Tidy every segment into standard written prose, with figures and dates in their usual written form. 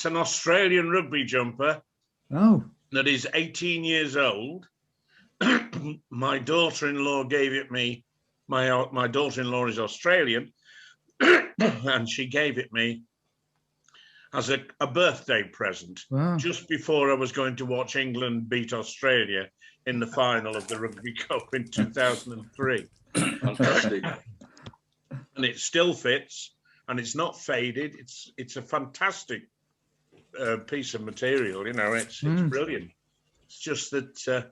an Australian rugby jumper. Oh. That is 18 years old. My daughter-in-law gave it me. My daughter-in-law is Australian, and she gave it me as a birthday present. Wow. Just before I was going to watch England beat Australia in the final of the Rugby Cup in 2003. Fantastic. And it still fits, and it's not faded. It's a fantastic piece of material. You know, it's brilliant. It's just that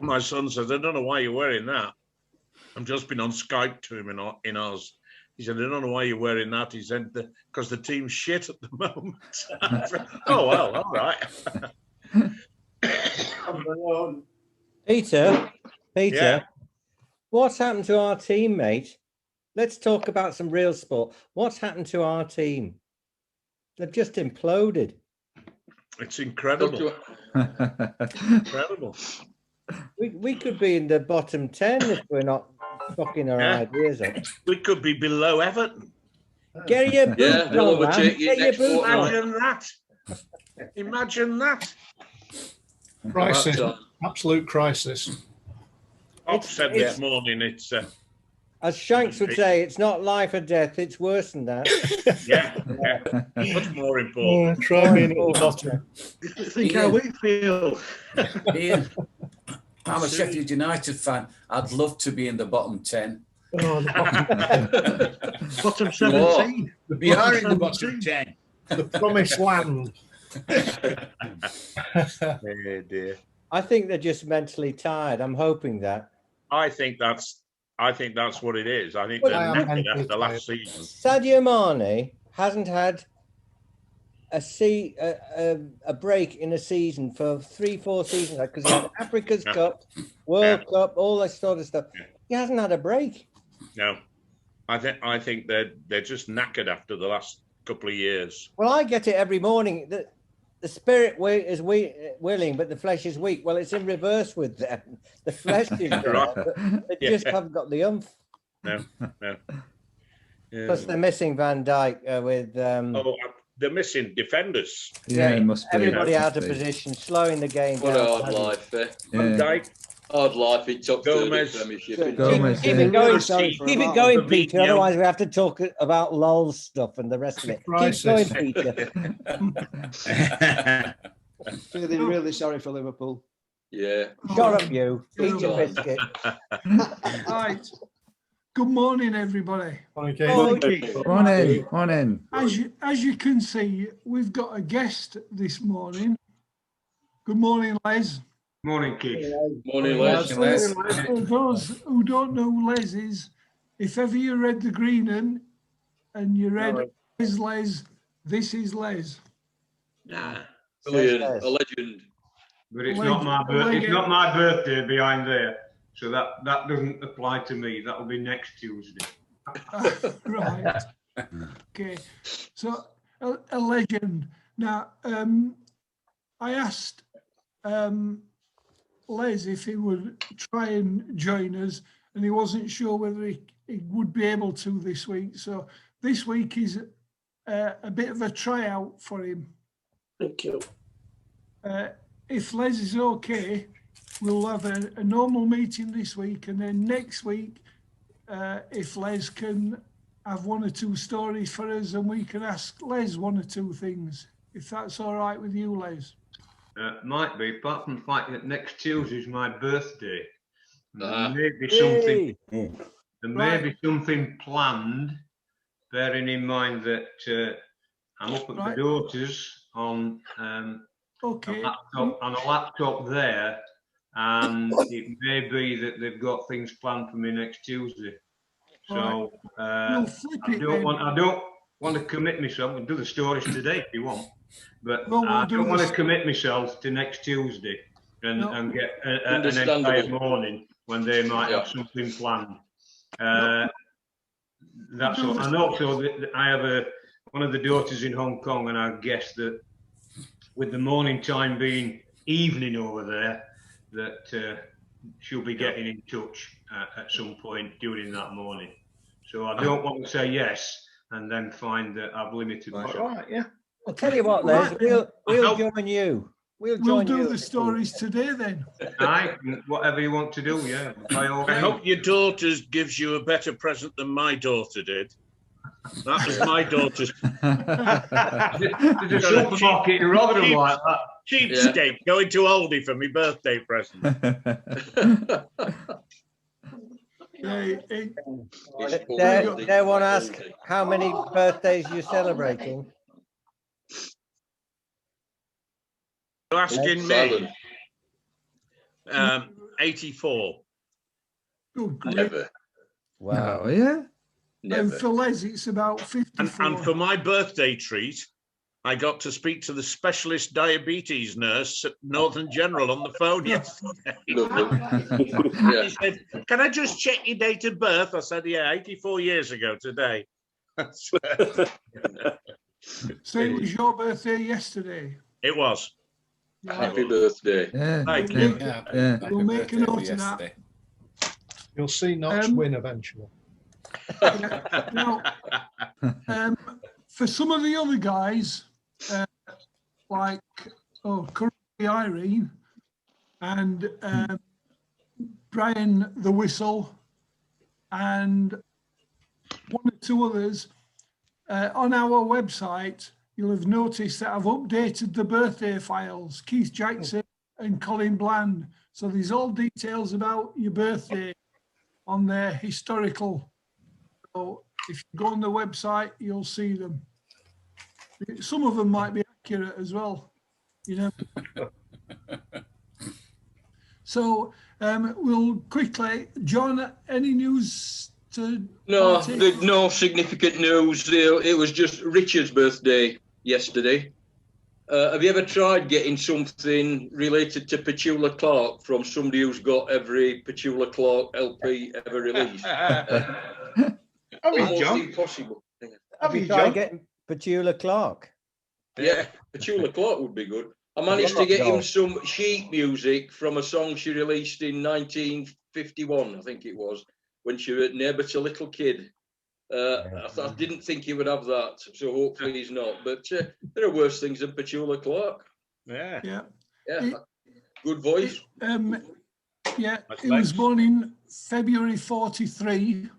my son says, I don't know why you're wearing that. I've just been on Skype to him in Oz. He said, I don't know why you're wearing that. He said, because the team's shit at the moment. Said, oh, well, all right. Peter, Yeah. what's happened to our team, mate? Let's talk about some real sport. What's happened to our team? They've just imploded. It's incredible. Incredible. We could be in the bottom 10 if we're not fucking our ideas up. We could be below Everton. Get your boots they'll on, man. overtake you Get your next boots fortnight. on. Imagine that. Imagine that. Crisis. Absolute crisis. I've said this morning, it's As Shanks would say, it's not life or death, it's worse than that. much more important. Try being at the bottom. Think how we feel. Ian, I'm a Sheffield United fan. I'd love to be in the bottom 10. Oh, the Bottom 17. We are in the bottom 10. The promised land. Oh dear. I think they're just mentally tired. I'm hoping that. I think that's what it is. I think Well, they're I am knackered mentally after last season. Sadio Mane hasn't had a break in a season for 3-4 seasons because he had Africa's Cup, World Cup, all that sort of stuff. He hasn't had a break. No, I think they're just knackered after the last couple of years. Well, I get it every morning. The spirit is willing, but the flesh is weak. Well, it's in reverse with them. The flesh is there, Right. but they just haven't got the oomph. No. Yeah. Plus, they're missing Van Dijk with. They're missing defenders. Yeah, it must be. Everybody It out must of be. position, slowing the game What down. a hard life, eh? Van Dijk, Hard life in top Gomez. 30 Premiership. Gomez, Keep yeah. it going, Sorry keep it going, Peter. Fabinho. Otherwise, we have to talk about LOL stuff and the rest of it. Crisis. Keep going, Peter. Feeling really sorry for Liverpool. Yeah. Shut up, you. Eat your biscuit. Right. Good morning, everybody. Okay. Morning. As you can see, we've got a guest this morning. Good morning, Les. Morning, Keith. Morning, Les. For those who don't know who Les is, if ever you read The Green and you read Les, this is Les. Nah. Brilliant. A legend. But it's not my birthday behind there, so that doesn't apply to me. That'll be next Tuesday. Right. Okay. So a legend. Now, I asked Les if he would try and join us, and he wasn't sure whether he would be able to this week. So this week is a bit of a tryout for him. Thank you. If Les is okay, we'll have a normal meeting this week, and then next week, if Les can have one or two stories for us, and we can ask Les one or two things, if that's all right with you, Les. Might be, apart from the fact that next Tuesday is my birthday. Ah. There may be something planned, bearing in mind that I'm up at my daughter's on Okay. on a laptop there, and it may be that they've got things planned for me next Tuesday. So We'll flip I it don't then. want to commit myself. I'll do the stories today if you want, but Well, we'll I do don't want this- to commit myself to next Tuesday and get an entire Understandable. morning when they might have something planned. That's all. And also, I have one of the daughters in Hong Kong, and I guess that with the morning time being evening over there, that she'll be getting in touch at some point during that morning. So I don't want to say yes and then find that I've limited myself. Right, yeah. I'll tell you what, Les, we'll join you. We'll We'll join you. do the stories today then. Aye, whatever you want to do, yeah. By all I means. hope your daughter gives you a better present than my daughter did. That was my daughter's There's a supermarket in Rotherham like that. cheapskate going to Aldi for my birthday present. Yeah, They want to ask how many birthdays you're celebrating. You're asking me? 84. good grief. Never. Wow. Oh, yeah? And Never. for Les, it's about 54. And for my birthday treat, I got to speak to the specialist diabetes nurse at Northern General on the phone yesterday. Lovely. Yeah. He said, "Can I just check your date of birth?" I said, "Yeah, 84 years ago today." So it was your birthday yesterday. It was. Happy birthday. Yeah. Thank We'll you. make- Yeah. We'll make a note of that. You'll see Notch Um, win eventually. Now, for some of the other guys, like currently Irene and Brian the Whistle and one or two others, on our website, you'll have noticed that I've updated the birthday files, Keith Jackson and Colin Bland. So there's all details about your birthday on their historical. So if you go on the website, you'll see them. Some of them might be accurate as well, you know. So we'll quickly, John, any news to? No, no significant news. It was just Richard's birthday yesterday. Have you ever tried getting something related to Petula Clark from somebody who's got every Petula Clark LP ever released? Almost John? impossible. Have you tried getting Petula Clark? Yeah, Petula Clark would be good. I managed to get him some sheet music from a song she released in 1951, I think it was, when she was a little kid. I didn't think he would have that, so hopefully he's not. But there are worse things than Petula Clark. Yeah. Yeah. Yeah, good voice. Yeah, he was born in February 43,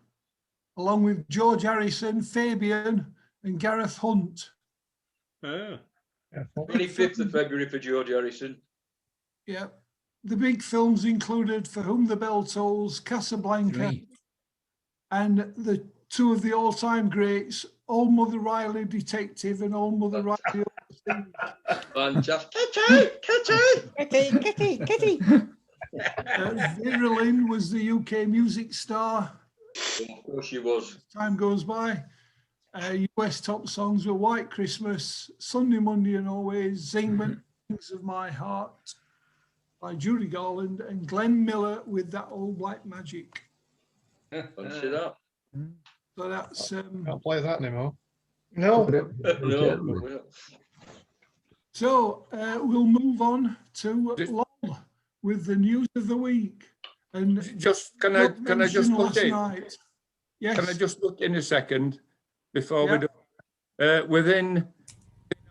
along with George Harrison, Fabian, and Gareth Hunt. Oh. 25th of February for George Harrison. Yeah. The big films included For Whom the Bell Tolls, Casablanca, and the two of the all-time greats, Old Mother Riley Detective and Old Mother Riley Overseas. Fantastic. Kitty. Vera Lynn was the UK music star. Of course she was. Time goes by. US top songs were White Christmas, Sunday, Monday and Always, Zingman, Things of My Heart by Judy Garland, and Glenn Miller with That Old Black Magic. Fancy that. So that's Can't play that anymore. No. No. so we'll move on to LOL with the news of the week. And Can I just last put in? night. Yes. Can I just look in a second before Yeah. we do? Within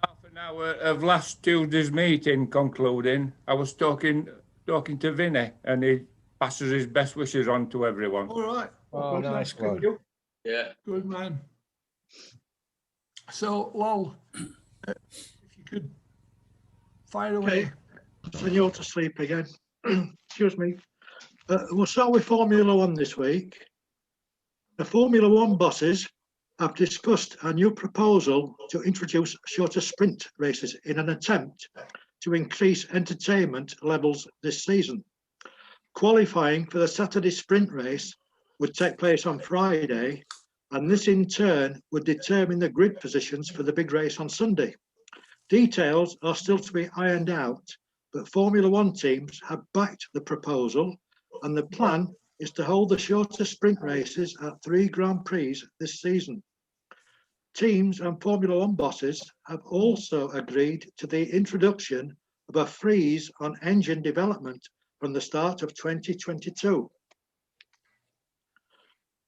half an hour of last Tuesday's meeting concluding, I was talking to Vinny, and he passes his best wishes on to everyone. All right. Oh, nice one. Yeah. Good man. So, LOL, if you could fire away. Send you all to sleep again. Excuse me. We'll start with Formula One this week. The Formula One bosses have discussed a new proposal to introduce shorter sprint races in an attempt to increase entertainment levels this season. Qualifying for the Saturday sprint race would take place on Friday, and this in turn would determine the grid positions for the big race on Sunday. Details are still to be ironed out, but Formula One teams have backed the proposal, and the plan is to hold the shorter sprint races at 3 Grand Prix this season. Teams and Formula One bosses have also agreed to the introduction of a freeze on engine development from the start of 2022.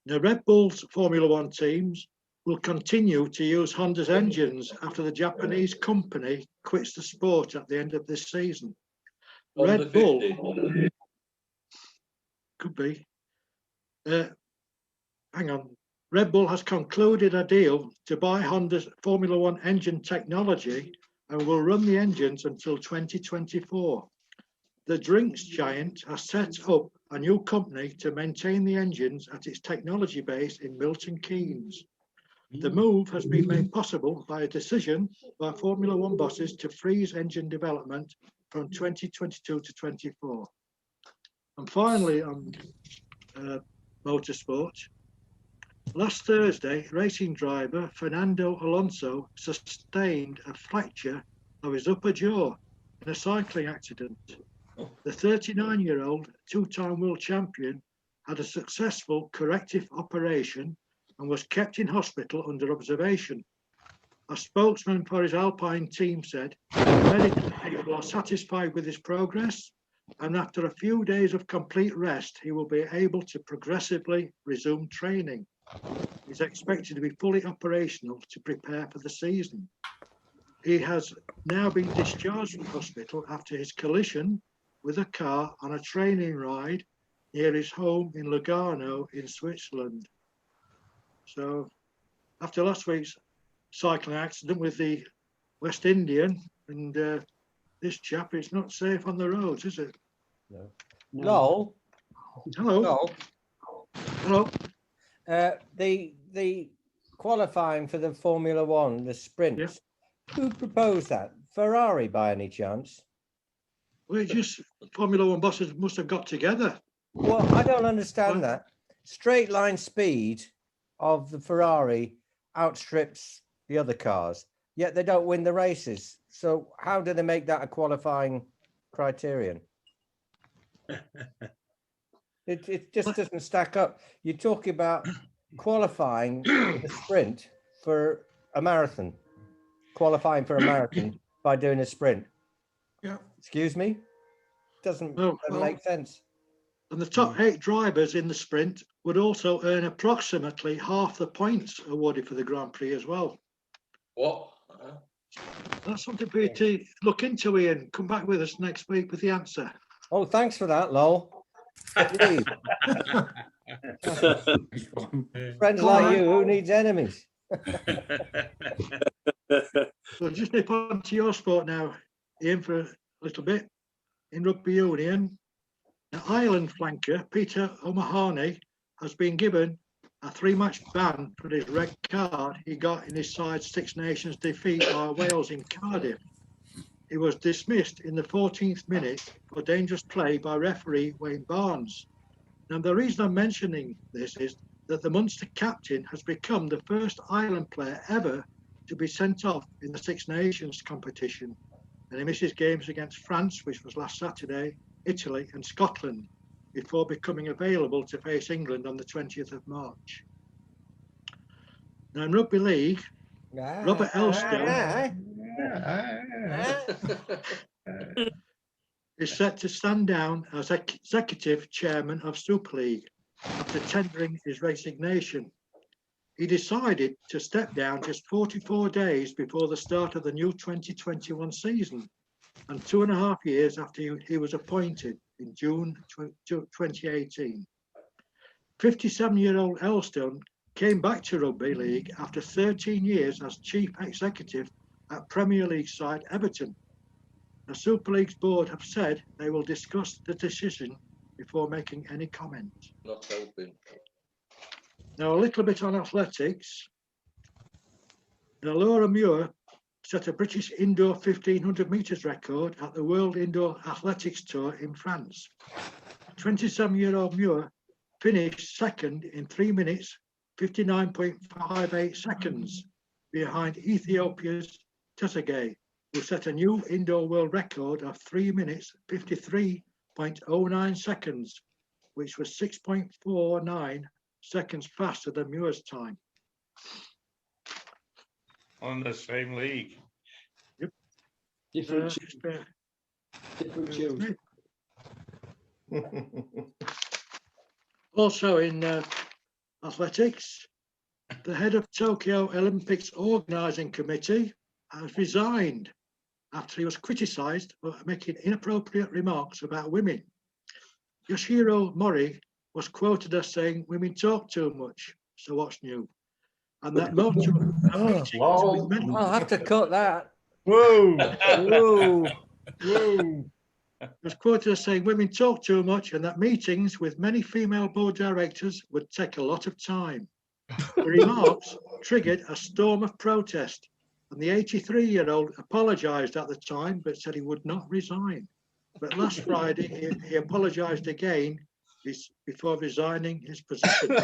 The Red Bull's Formula One teams will continue to use Honda's engines after the Japanese company quits the sport at the end of this season. Honda Red Bull 50. could be. Hang on. Red Bull has concluded a deal to buy Honda's Formula One engine technology and will run the engines until 2024. The drinks giant has set up a new company to maintain the engines at its technology base in Milton Keynes. The move has been made possible by a decision by Formula One bosses to freeze engine development from 2022 to 24. And finally, on motorsport, last Thursday, racing driver Fernando Alonso sustained a fracture of his upper jaw in a cycling accident. The 39-year-old two-time world champion had a successful corrective operation and was kept in hospital under observation. A spokesman for his Alpine team said, medical people are satisfied with his progress, and after a few days of complete rest, he will be able to progressively resume training. He's expected to be fully operational to prepare for the season. He has now been discharged from hospital after his collision with a car on a training ride near his home in Lugano in Switzerland. So after last week's cycling accident with the West Indian and this chap, it's not safe on the roads, is it? No. Noel? Hello. Noel? Hello. The qualifying for the Formula One, the sprint, Yeah. Who proposed that? Ferrari by any chance? Well, just Formula One bosses must have got together. Well, I don't understand that. Straight line speed of the Ferrari outstrips the other cars, yet they don't win the races. So how do they make that a qualifying criterion? It just doesn't stack up. You're talking about qualifying the sprint for a marathon, qualifying for a marathon by doing a sprint. Yeah. Excuse me? Doesn't No, well, make sense. And the top 8 drivers in the sprint would also earn approximately half the points awarded for the Grand Prix as well. What? That's something for you to look into, Ian. Come back with us next week with the answer. Oh, thanks for that, Lowell. Please. Friends like you, who needs enemies? So just nip on to your sport now, Ian, for a little bit. In rugby union, the Ireland flanker, Peter O'Mahony, has been given a 3-match ban for his red card he got in his side's Six Nations defeat by Wales in Cardiff. He was dismissed in the 14th minute for dangerous play by referee Wayne Barnes. Now, the reason I'm mentioning this is that the Munster captain has become the first Ireland player ever to be sent off in the Six Nations competition, and he misses games against France, which was last Saturday, Italy and Scotland, before becoming available to face England on the 20th of March. Now, in rugby league, Robert Elstone is set to stand down as executive chairman of Super League after tendering his resignation. He decided to step down just 44 days before the start of the new 2021 season and 2.5 years after he was appointed in June 2018. 57-year-old Elstone came back to rugby league after 13 years as chief executive at Premier League side Everton. The Super League's board have said they will discuss the decision before making any comment. Not helping. Now, a little bit on athletics. Now, Laura Muir set a British indoor 1500 metres record at the World Indoor Athletics Tour in France. 27-year-old Muir finished second in 3 minutes, 59.58 seconds, behind Ethiopia's Tesagay, who set a new indoor world record of 3 minutes, 53.09 seconds, which was 6.49 seconds faster than Muir's time. On the same league. Yep. Different shoes. Also in athletics, The head of Tokyo Olympics organising committee has resigned after he was criticised for making inappropriate remarks about women. Yoshihiro Mori was quoted as saying, "Women talk too much, so what's new?" And that I'll have to cut that. Whoa! Whoa. Whoa! was quoted as saying, "Women talk too much, and that meetings with many female board directors would take a lot of time." The remarks triggered a storm of protest, and the 83-year-old apologised at the time, but said he would not resign. But last Friday, he apologised again before resigning his position.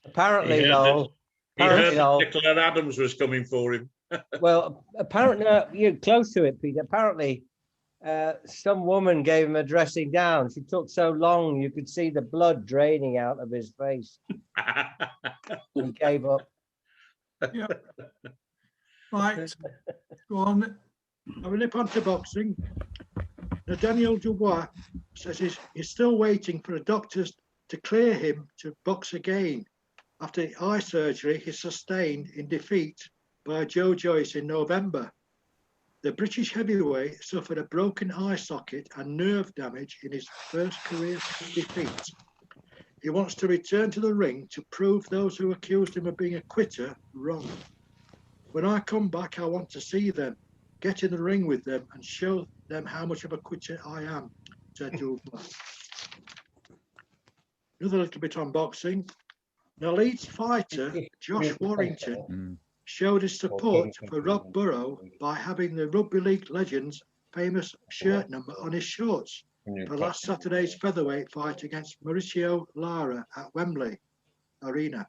Apparently, He Noel. heard Apparently, that Noel. Nicola Adams was coming for him. Well, apparently, you're close to it, Peter. Apparently, some woman gave him a dressing down. She took so long, you could see the blood draining out of his face. He gave up. Yeah. Right. Go on. I will nip on to boxing. Now, Daniel Dubois says he's still waiting for the doctors to clear him to box again after the eye surgery he sustained in defeat by Joe Joyce in November. The British heavyweight suffered a broken eye socket and nerve damage in his first career defeat. He wants to return to the ring to prove those who accused him of being a quitter wrong. "When I come back, I want to see them, get in the ring with them and show them how much of a quitter I am," said Dubois. Another little bit on boxing. The Leeds fighter, Josh Warrington, showed his support for Rob Burrow by having the Rugby League legend's famous shirt number on his shorts for last Saturday's featherweight fight against Mauricio Lara at Wembley Arena.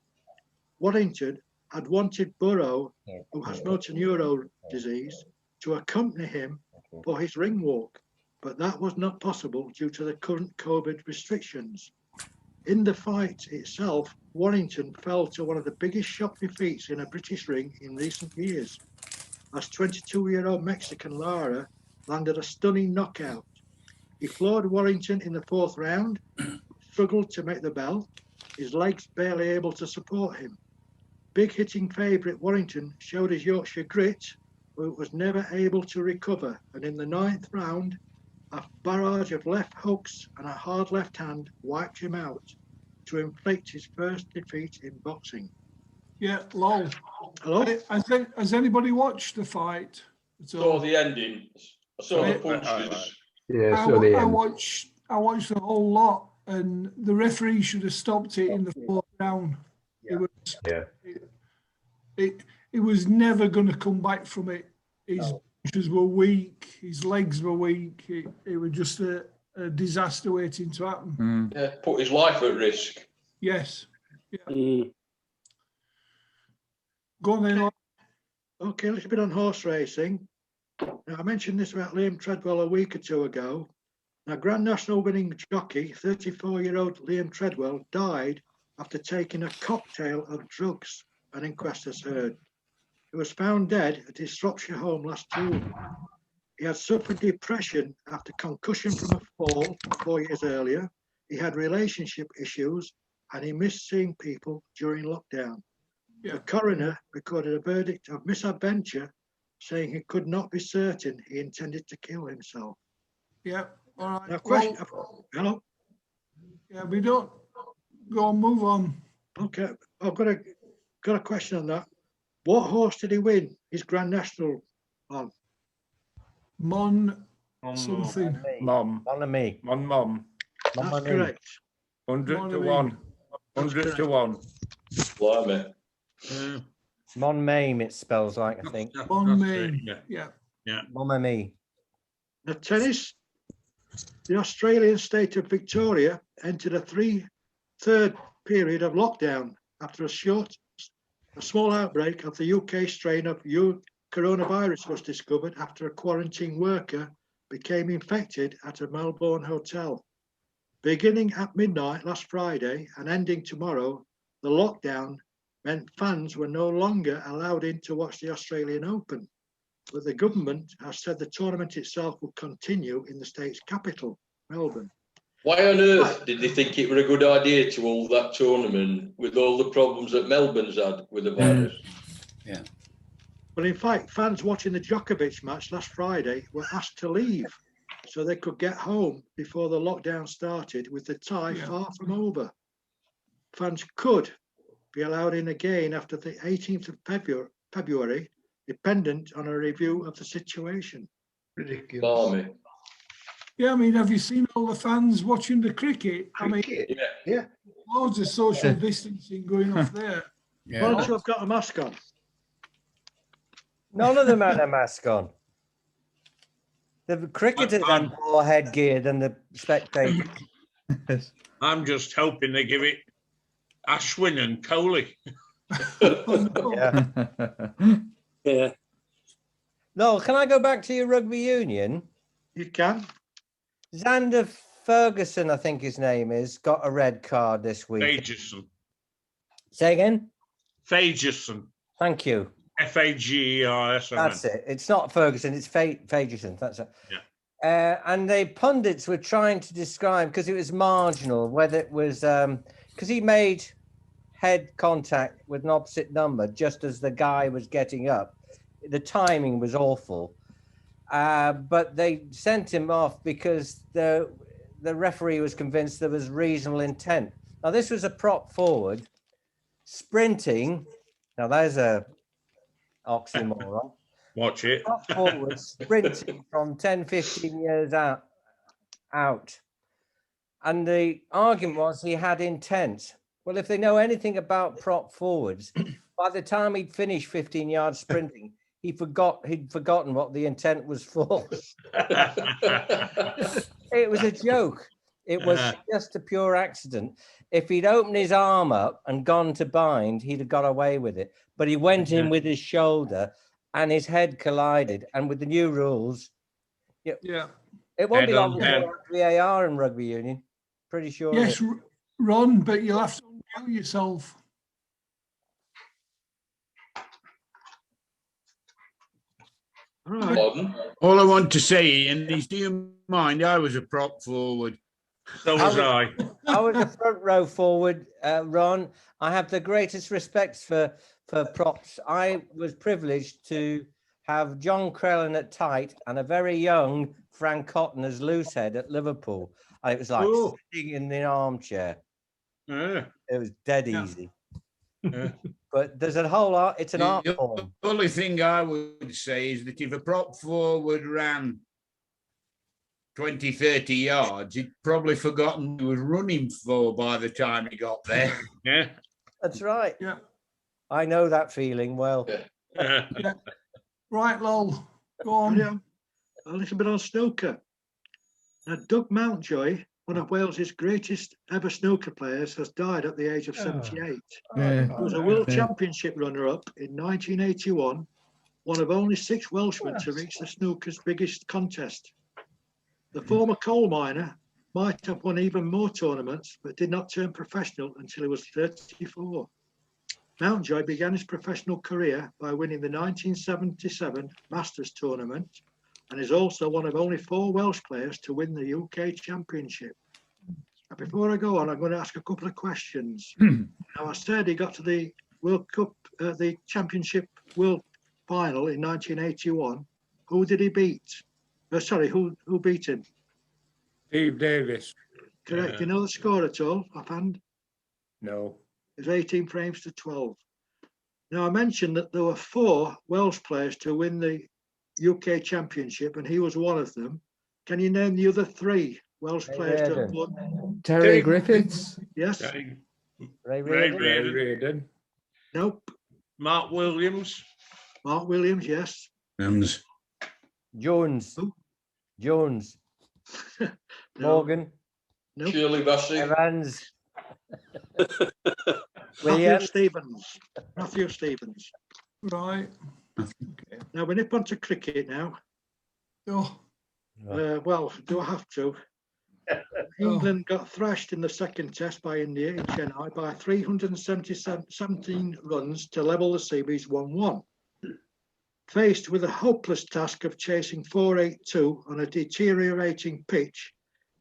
Warrington had wanted Burrow, who has motor neurone disease, to accompany him for his ring walk, but that was not possible due to the current COVID restrictions. In the fight itself, Warrington fell to one of the biggest shock defeats in a British ring in recent years, as 22-year-old Mexican Lara landed a stunning knockout. He floored Warrington in the fourth round, struggled to make the bell, his legs barely able to support him. Big hitting favourite Warrington showed his Yorkshire grit, but was never able to recover, and in the ninth round, a barrage of left hooks and a hard left hand wiped him out to inflict his first defeat in boxing. Yeah, lol. Hello? Has anybody watched the fight? Saw the ending. I saw the punches. Yeah, so the I end. watched the whole lot, and the referee should have stopped it in the fourth round. Yeah. It was never going to come back from it. His punches were weak, his legs were weak. It was just a disaster waiting to happen. Yeah, put his life at risk. Yes. Yeah. Go on then. Okay, a little bit on horse racing. Now, I mentioned this about Liam Treadwell a week or two ago. Now, Grand National winning jockey, 34-year-old Liam Treadwell, died after taking a cocktail of drugs, an inquest has heard. He was found dead at his Shropshire home last June. He had suffered depression after concussion from a fall 4 years earlier. He had relationship issues and he missed seeing people during lockdown. Yeah. The coroner recorded a verdict of misadventure, saying he could not be certain he intended to kill himself. Yeah. All right. Now, question. Hello. Yeah, we don't. Go on, move on. Okay, I've got a question on that. What horse did he win his Grand National on? Mon something. Mom. Mon-ami. Mom. That's correct. 100 to 1. 100 to 1. Blimey. Mon-mame, it spells like, I think. Mon-mame. Yeah. Yeah. Mon-ami. Now, tennis. The Australian state of Victoria entered a third period of lockdown after a small outbreak of the UK strain of coronavirus was discovered after a quarantine worker became infected at a Melbourne hotel. Beginning at midnight last Friday and ending tomorrow, the lockdown meant fans were no longer allowed in to watch the Australian Open, but the government has said the tournament itself will continue in the state's capital, Melbourne. Why on earth did they think it were a good idea to hold that tournament with all the problems that Melbourne's had with the virus? Yeah. Well, in fact, fans watching the Djokovic match last Friday were asked to leave so they could get home before the lockdown started, with the tie far from over. Fans could be allowed in again after the 18th of February, dependent on a review of the situation. Ridiculous. Blimey. Yeah, I mean, have you seen all the fans watching the cricket? I mean, Yeah. loads of social distancing going off there. Why don't you have got a mask on? None of them had a mask on. The cricketers had more headgear than the spectators. I'm just hoping they give it Ashwin and Kohli. Yeah. No, can I go back to your rugby union? You can. Xander Ferguson, I think his name is, got a red card this week. Fagerson. Say again? Fagerson. Thank you. Fagerson. That's it. It's not Ferguson, it's Fagerson. That's it. Yeah. And the pundits were trying to describe, because it was marginal, whether it was because he made head contact with an opposite number just as the guy was getting up. The timing was awful. But they sent him off because the referee was convinced there was reasonable intent. Now, this was a prop forward sprinting. Now, there's a oxymoron. Watch it. Prop forward sprinting from 10, 15 years out. And the argument was he had intent. Well, if they know anything about prop forwards, by the time he'd finished 15 yards sprinting, he'd forgotten what the intent was for. It was a joke. It was just a pure accident. If he'd opened his arm up and gone to bind, he'd have got away with it. But he went in with his shoulder and his head collided. And with the new rules, it won't be long before VAR in rugby union. Pretty sure. Yes, Ron, but you'll have to unmute yourself. All I want to say, Ian, is do you mind? I was a prop forward. So was I. I was a front row forward, Ron. I have the greatest respect for props. I was privileged to have John Crellin at tight and a very young Frank Cotton as loosehead at Liverpool. And it was like sitting in the armchair. Yeah. It was dead easy. But there's a whole art. It's an art form. The only thing I would say is that if a prop forward ran 20, 30 yards, he'd probably forgotten he was running for by the time he got there. Yeah. That's right. Yeah. I know that feeling well. Yeah. Right, Lol. Go on. A little bit on snooker. Now, Doug Mountjoy, one of Wales's greatest ever snooker players, has died at the age of 78. Yeah. He was a World Championship runner-up in 1981, one of only 6 Welshmen to reach the snooker's biggest contest. The former coal miner might have won even more tournaments, but did not turn professional until he was 34. Mountjoy began his professional career by winning the 1977 Masters tournament and is also one of only 4 Welsh players to win the UK Championship. Now, before I go on, I'm going to ask a couple of questions. Now, I said he got to the World Cup, the Championship World Final in 1981. Who did he beat? Who beat him? Steve Davis. Correct. Do you know the score at all, offhand? No. It's 18 frames to 12. Now, I mentioned that there were 4 Welsh players to win the UK Championship, and he was one of them. Can you name the other 3 Welsh players to have won? Terry Griffiths. Yes. Ray Reardon. Nope. Mark Williams. Mark Williams, yes. Jones. Who? Jones. No. Morgan. Nope. Shirley Bassey. Evans. Matthew Williams. Stevens. Matthew Stevens. Right. Now, we nip on to cricket now. Oh. Well, do I have to? England got thrashed in the second test by India in Chennai by 317 runs to level the Seabees 1-1. Faced with the hopeless task of chasing 482 on a deteriorating pitch,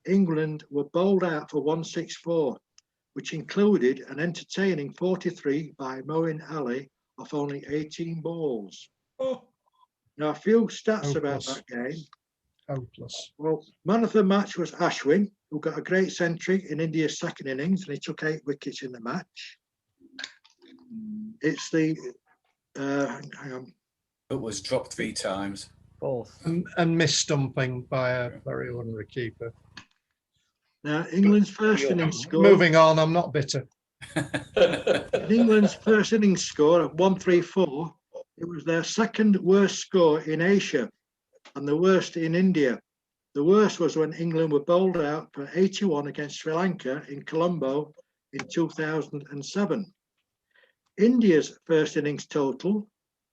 England were bowled out for 164, which included an entertaining 43 by Moeen Ali off only 18 balls. Now, a few stats about Hopeless. that game. Hopeless. Well, man of the match was Ashwin, who got a great century in India's second innings, and he took 8 wickets in the match. It's the, hang on. It was dropped 3 times. Fourth. And mis-stumping by a very ordinary keeper. Now, England's first innings score. Moving on, I'm not bitter. In England's first innings score of 134, it was their second worst score in Asia and the worst in India. The worst was when England were bowled out for 81 against Sri Lanka in Colombo in 2007. India's first innings total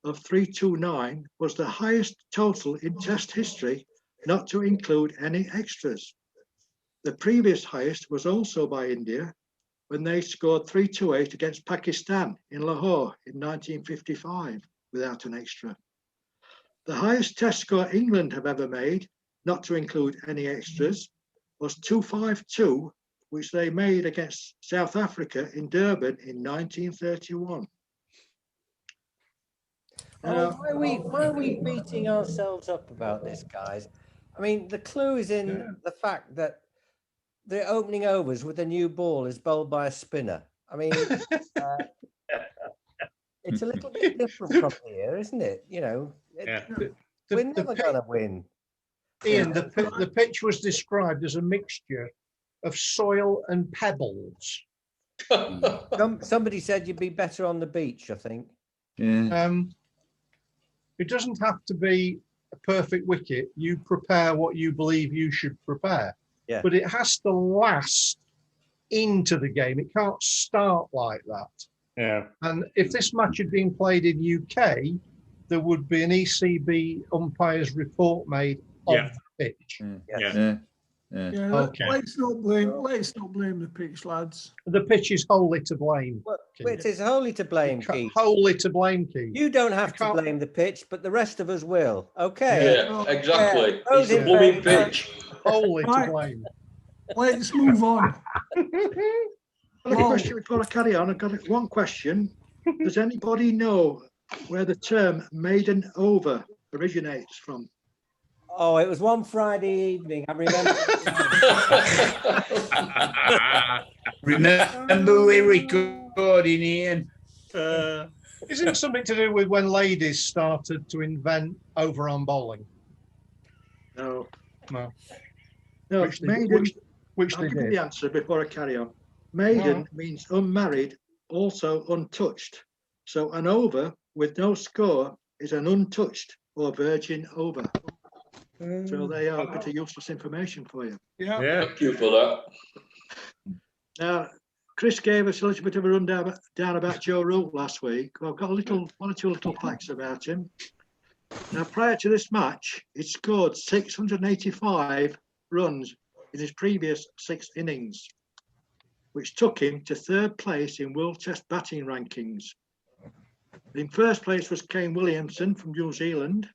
of 329 was the highest total in Test history, not to include any extras. The previous highest was also by India when they scored 328 against Pakistan in Lahore in 1955 without an extra. The highest Test score England have ever made, not to include any extras, was 252, which they made against South Africa in Durban in 1931. Why are we beating ourselves up about this, guys? I mean, the clue is in the fact that the opening overs with a new ball is bowled by a spinner. I mean, it's a little bit different from here, isn't it? You know, we're never going to win. Ian, the pitch was described as a mixture of soil and pebbles. Somebody said you'd be better on the beach, I think. Yeah. It doesn't have to be a perfect wicket. You prepare what you believe you should prepare. Yeah. But it has to last into the game. It can't start like that. Yeah. And if this match had been played in UK, there would be an ECB umpire's report made of the pitch. Yeah. Okay. Let's not blame the pitch, lads. The pitch is wholly to blame. Well, it is wholly to blame, Keith. Wholly to blame, Keith. You don't have to blame the pitch, but the rest of us will. Okay. Yeah, exactly. Those It's a in blooming favour- pitch. Wholly to Right. blame. Let's move on. I've got a question before I carry on. I've got one question. Does anybody know where the term maiden over originates from? Oh, it was one Friday evening. I remember. Remember we're recording, Ian. Isn't it something to do with when ladies started to invent overarm bowling? No. No. No, Which they- maiden. which I'll they give you did. the answer before I carry on. Maiden means unmarried, also untouched. So an over with no score is an untouched or virgin over. So they are a bit of useless information for you. Yeah. Thank you for that. Now, Chris gave us a little bit of a rundown about Joe Root last week. Well, I've got one or two little facts about him. Now, prior to this match, he scored 685 runs in his previous 6 innings, which took him to 3rd place in World Test batting rankings. In 1st place was Kane Williamson from New Zealand.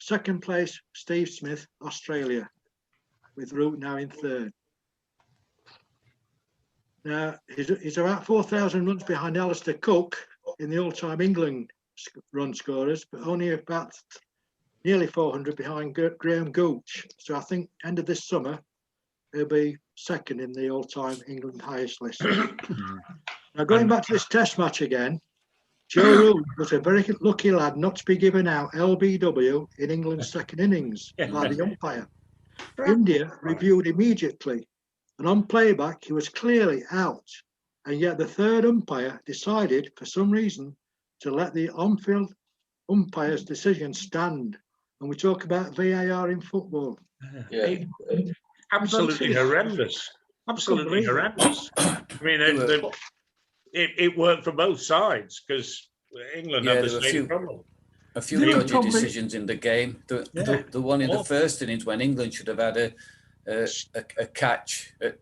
2nd place, Steve Smith, Australia, with Root now in 3rd. Now, he's about 4,000 runs behind Alistair Cook in the all-time England run scorers, but only about nearly 400 behind Graham Gooch. So I think end of this summer, he'll be 2nd in the all-time England highest list. Now, going back to this Test match again, Joe Root was a very lucky lad not to be given out LBW in England's 2nd innings by the umpire. India reviewed immediately, and on playback he was clearly out, and yet the 3rd umpire decided for some reason to let the on-field umpire's decision stand. And we talk about VAR in football. Yeah. Absolutely horrendous. Absolutely horrendous. I mean, it worked for both sides because England had the there were same problem. a few dodgy decisions in the game. The one in the first innings when England should have had a catch at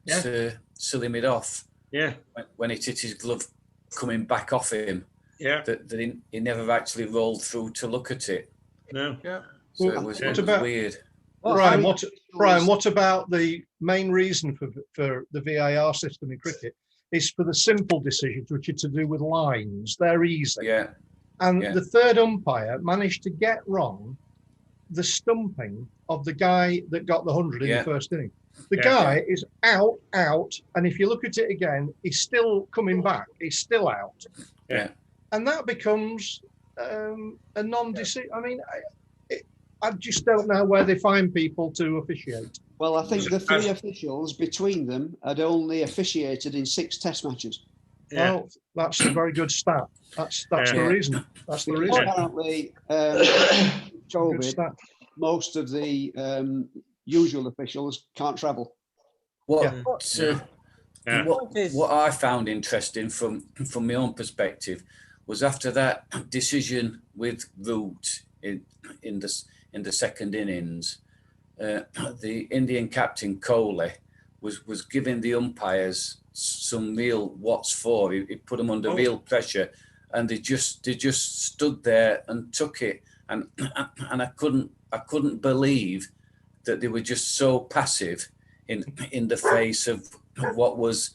Suleiman off. Yeah. When it hit his glove coming back off him. Yeah. That he never actually rolled through to look at it. No. Yeah. So it was weird. Brian, what about the main reason for the VAR system in cricket is for the simple decisions, which are to do with lines. They're easy. Yeah. And the third umpire managed to get wrong the stumping of the guy that got the 100 in the first inning. The guy is out, and if you look at it again, he's still coming back. He's still out. Yeah. And that becomes a non-decision. I mean, I just don't know where they find people to officiate. Well, I think the three officials between them had only officiated in 6 test matches. Yeah. Well, that's a very good stat. That's the reason. That's the reason. Apparently, COVID, most of the usual officials can't travel. What I found interesting from my own perspective was after that decision with Root in the second innings, the Indian captain Kohli was giving the umpires some real what's for. He put them under real pressure, and they just stood there and took it. And I couldn't believe that they were just so passive in the face of what was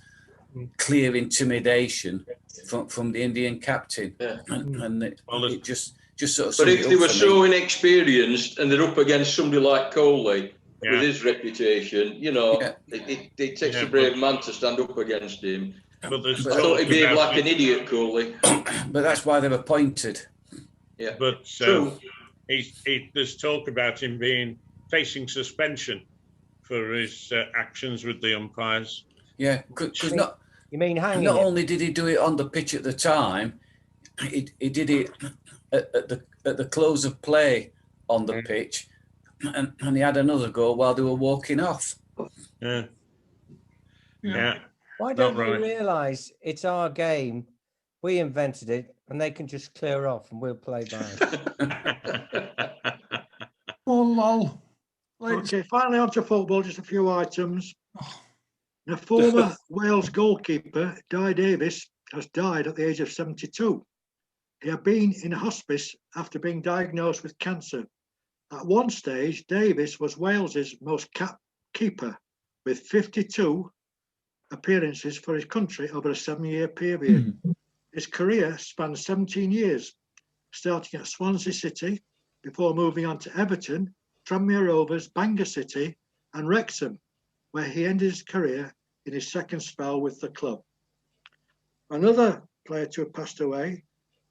clear intimidation from the Indian captain. Yeah. And it just sort of. But if they were so inexperienced and they're up against somebody like Kohli with his reputation, you know, it takes a brave man to stand up against him. But I thought he'd be like an idiot, Kohli. But that's why they were appointed. Yeah. But there's talk about him facing suspension for his actions with the umpires. Yeah, because you mean hanging? Not only did he do it on the pitch at the time, he did it at the close of play on the pitch, and he had another go while they were walking off. Yeah. Why don't we realise it's our game? We invented it, and they can just clear off, and we'll play by it. Oh, lol. Okay, finally on to football, just a few items. The former Wales goalkeeper, Di Davies, has died at the age of 72. He had been in hospice after being diagnosed with cancer. At one stage, Davies was Wales's most capped keeper, with 52 appearances for his country over a 7-year period. His career spanned 17 years, starting at Swansea City before moving on to Everton, Tranmere Rovers, Bangor City and Wrexham, where he ended his career in his second spell with the club. Another player to have passed away,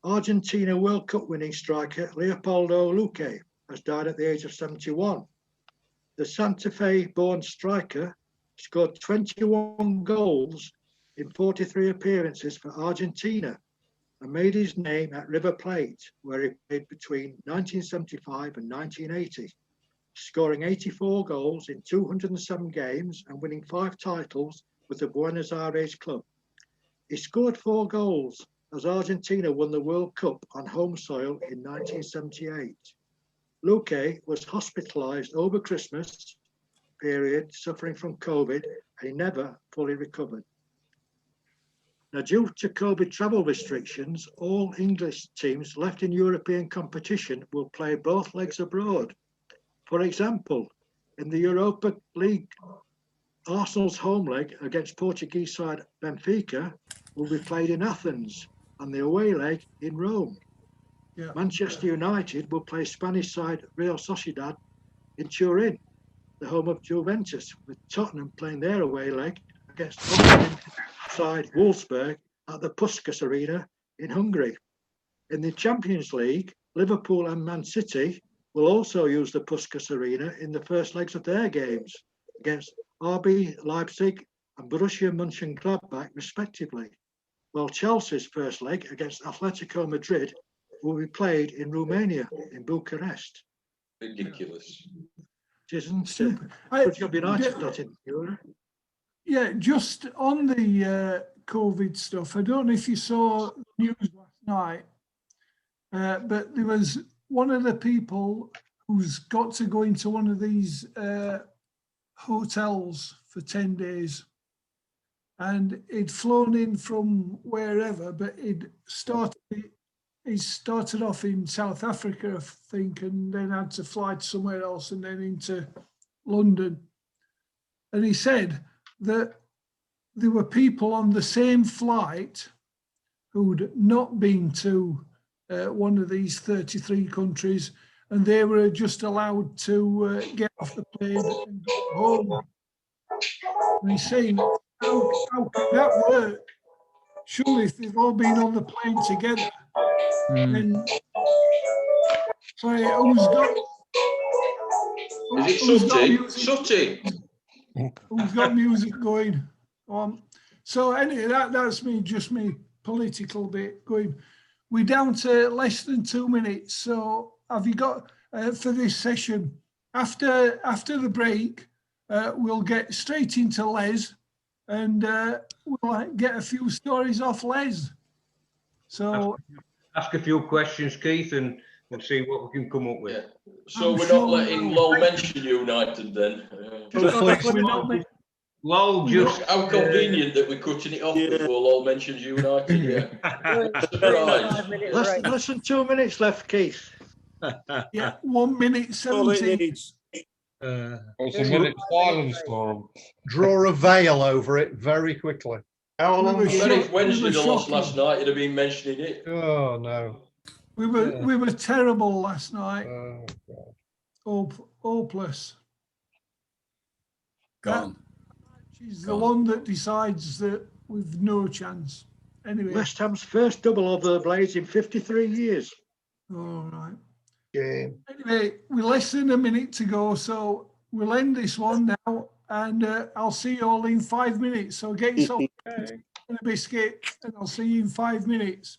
Argentina World Cup winning striker Leopoldo Luque, has died at the age of 71. The Santa Fe-born striker scored 21 goals in 43 appearances for Argentina and made his name at River Plate, where he played between 1975 and 1980, scoring 84 goals in 207 games and winning 5 titles with the Buenos Aires club. He scored 4 goals as Argentina won the World Cup on home soil in 1978. Luque was hospitalised over Christmas period, suffering from COVID, and he never fully recovered. Now, due to COVID travel restrictions, all English teams left in European competition will play both legs abroad. For example, in the Europa League, Arsenal's home leg against Portuguese side Benfica will be played in Athens and the away leg in Rome. Yeah. Manchester United will play Spanish side Real Sociedad in Turin, the home of Juventus, with Tottenham playing their away leg against Hungarian side Wolfsburg at the Puskás Arena in Hungary. In the Champions League, Liverpool and Man City will also use the Puskás Arena in the first legs of their games against RB Leipzig and Borussia Mönchengladbach respectively, while Chelsea's first leg against Atletico Madrid will be played in Romania, in Bucharest. Ridiculous. Isn't it? But you'll be not in Europe. Yeah, just on the COVID stuff, I don't know if you saw news last night, but there was one of the people who's got to go into one of these hotels for 10 days, and he'd flown in from wherever, but he'd started he started off in South Africa, I think, and then had to fly to somewhere else and then into London. And he said that there were people on the same flight who'd not been to one of these 33 countries, and they were just allowed to get off the plane and go home. And he's saying, how can that work? Surely if they've all been on the plane together, then... Sorry, who's got... Is it Sooty? Who's got music going on? So anyway, that's just me political bit going. We're down to less than 2 minutes. So have you got for this session? After the break, we'll get straight into Les, and we'll get a few stories off Les. So ask a few questions, Keith, and we'll see what we can come up with. Yeah. So we're not letting Lowell mention United then. Lowell just how convenient that we're cutting it off before Lowell mentions United. Yeah. Surprise. Less than 2 minutes left, Keith. Yeah, 1 minute 17. Silence for them. Draw a veil over it very quickly. How long? If Wednesday lost last night, it'd have been mentioning it. Oh no. We were terrible last night. Oh, God. Hopeless. Gone. She's the one that decides that we've no chance. Anyway. West Ham's first double over the Blades in 53 years. All right. Yeah. Anyway, we're less than a minute to go, so we'll end this one now, and I'll see you all in 5 minutes. So get yourself a biscuit, and I'll see you in 5 minutes.